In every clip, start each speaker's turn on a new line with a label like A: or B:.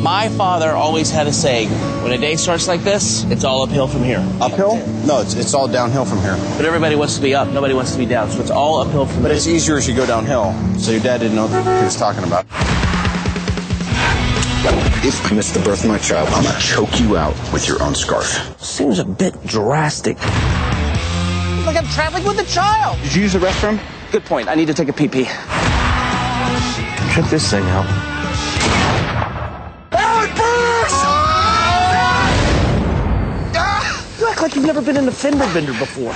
A: My father always had a saying, when a day starts like this, it's all uphill from here.
B: Uphill? No, it's all downhill from here.
A: But everybody wants to be up, nobody wants to be down, so it's all uphill from here.
B: But it's easier as you go downhill. So your dad didn't know what he was talking about. If I miss the birth of my child, I'm gonna choke you out with your own scarf.
A: Seems a bit drastic.
C: Like I'm traveling with a child.
B: Did you use the restroom?
A: Good point, I need to take a pee-pee. Check this thing out. You act like you've never been in a fender bender before.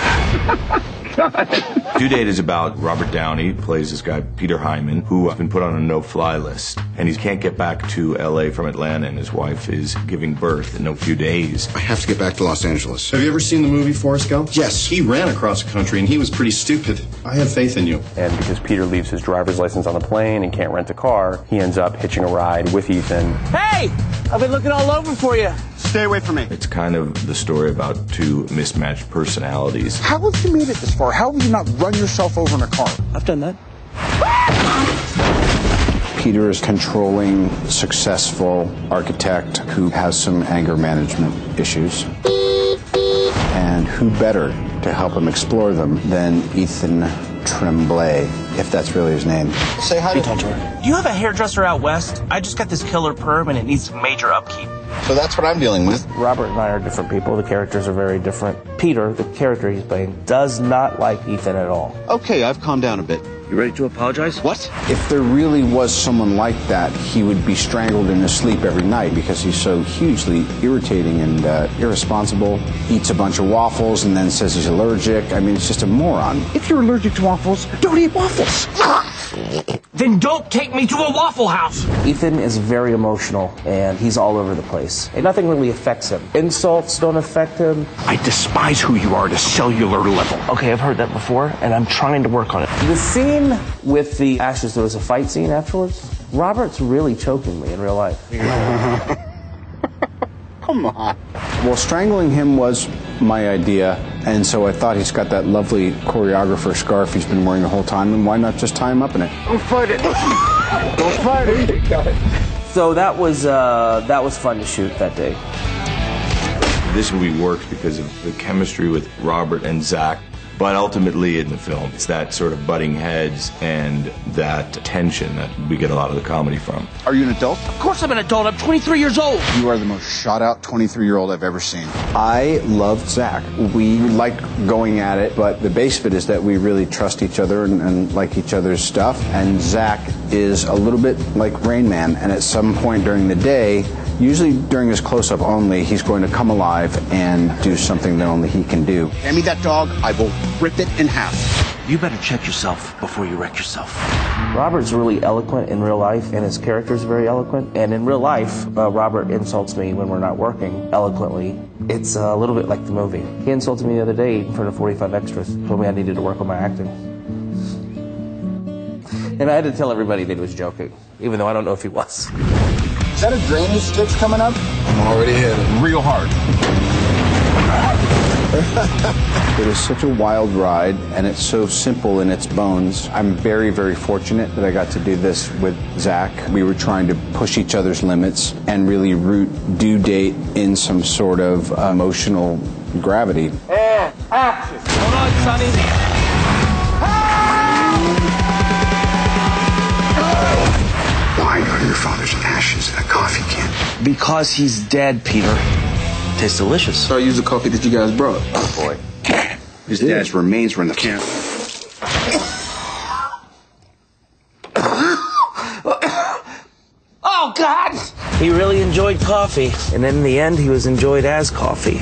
D: Due Date is about Robert Downey, who plays this guy, Peter Hyman, who has been put on a no-fly list. And he can't get back to L.A. from Atlanta, and his wife is giving birth in a few days.
B: I have to get back to Los Angeles.
E: Have you ever seen the movie Forrest Gump?
B: Yes.
E: He ran across the country, and he was pretty stupid. I have faith in you.
F: And because Peter leaves his driver's license on the plane and can't rent a car, he ends up hitching a ride with Ethan.
A: Hey! I've been looking all over for you.
B: Stay away from me.
D: It's kind of the story about two mismatched personalities.
G: How have you made it this far? How have you not run yourself over in a car?
A: I've done that.
B: Peter is controlling, successful architect who has some anger management issues. And who better to help him explore them than Ethan Tremblay, if that's really his name.
A: Say hi to her. Do you have a hairdresser out west? I just got this killer perm and it needs major upkeep.
B: So that's what I'm dealing with.
A: Robert and I are different people. The characters are very different. Peter, the character he's playing, does not like Ethan at all.
B: Okay, I've calmed down a bit.
A: You ready to apologize?
B: What? If there really was someone like that, he would be strangled in his sleep every night because he's so hugely irritating and irresponsible. Eats a bunch of waffles and then says he's allergic. I mean, it's just a moron.
G: If you're allergic to waffles, don't eat waffles.
A: Then don't take me to a Waffle House! Ethan is very emotional, and he's all over the place. And nothing really affects him. Insults don't affect him.
G: I despise who you are at a cellular level.
A: Okay, I've heard that before, and I'm trying to work on it. The scene with the ashes, there was a fight scene afterwards. Robert's really choking me in real life.
B: Come on. Well, strangling him was my idea, and so I thought he's got that lovely choreographer scarf he's been wearing the whole time, and why not just tie him up in it?
G: Don't fight it. Don't fight it. Got it.
A: So that was fun to shoot that day.
D: This movie works because of the chemistry with Robert and Zach. But ultimately in the film, it's that sort of butting heads and that tension that we get a lot of the comedy from.
B: Are you an adult?
A: Of course I'm an adult. I'm 23 years old.
B: You are the most shot-out 23-year-old I've ever seen. I loved Zach. We liked going at it, but the base of it is that we really trust each other and like each other's stuff. And Zach is a little bit like Rain Man, and at some point during the day, usually during his close-up only, he's going to come alive and do something that only he can do. Hand me that dog, I will rip it in half.
A: You better check yourself before you wreck yourself. Robert's really eloquent in real life, and his character's very eloquent. And in real life, Robert insults me when we're not working eloquently. It's a little bit like the movie. He insulted me the other day in front of 45 extras, told me I needed to work on my acting. And I had to tell everybody that he was joking, even though I don't know if he was.
B: Is that a drainage stitch coming up? I'm already hit it. Real hard. It is such a wild ride, and it's so simple in its bones. I'm very, very fortunate that I got to do this with Zach. We were trying to push each other's limits and really root Due Date in some sort of emotional gravity.
C: And action.
A: Hold on, Sonny.
B: Why are your father's ashes in a coffee can?
A: Because he's dead, Peter. Tastes delicious.
B: So I used the coffee that you guys brought. Oh, boy. His dad's remains were in the can.
A: Oh, God! He really enjoyed coffee. And in the end, he was enjoyed as coffee.